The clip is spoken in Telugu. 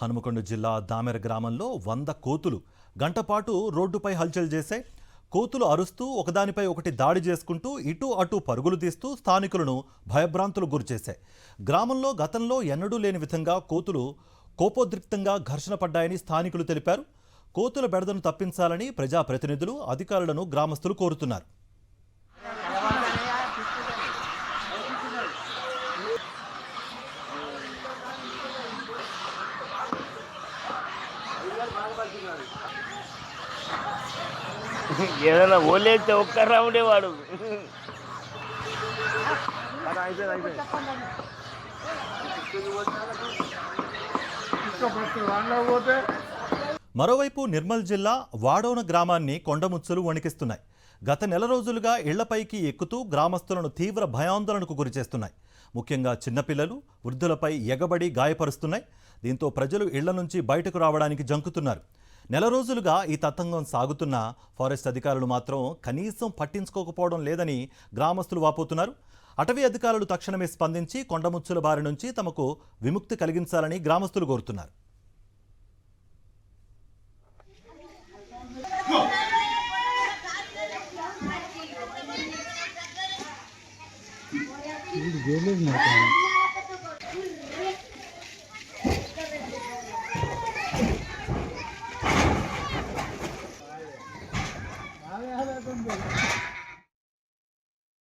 హనుమకొండ జిల్లా దామెర గ్రామంలో 100 కోతులు గంటపాటు రోడ్డుపై హల్చల్ చేశాయి. కోతులు అరుస్తూ ఒకదానిపై ఒకటి దాడి చేసుకుంటూ ఇటు అటు పరుగులు తీస్తూ స్థానికులను భయభ్రాంతులకు గురిచేశాయి. గ్రామంలో గతంలో ఎన్నడూ లేని విధంగా కోతులు కోపోద్రిక్తంగా ఘర్షణ పడ్డాయని స్థానికులు తెలిపారు. కోతుల బెడదను తప్పించాలని ప్రజాప్రతినిధులు, అధికారులను గ్రామస్తులు కోరుతున్నారు. ఏదైనా ఓలేస్తే ఒక్క రౌండే వాడు. మరోవైపు నిర్మల్ జిల్లా వాడోన గ్రామాన్ని కొండముచ్చులు వణికిస్తున్నాయి. గత నెల రోజులుగా ఇళ్లపైకి ఎక్కుతూ గ్రామస్తులను తీవ్ర భయాందోళనకు గురిచేస్తున్నాయి. ముఖ్యంగా చిన్నపిల్లలు, వృద్ధులపై ఎగబడి గాయపరుస్తున్నాయి. దీంతో ప్రజలు ఇళ్ల నుంచి బయటకు రావడానికి జంకుతున్నారు. నెల రోజులుగా ఈ తతంగం సాగుతున్న ఫారెస్ట్ అధికారులు మాత్రం కనీసం పట్టించుకోకపోవడం లేదని గ్రామస్తులు వాపోతున్నారు. అటవీ అధికారులు తక్షణమే స్పందించి కొండముచ్చుల బారి నుంచి తమకు విముక్తి కలిగించాలని గ్రామస్తులు కోరుతున్నారు.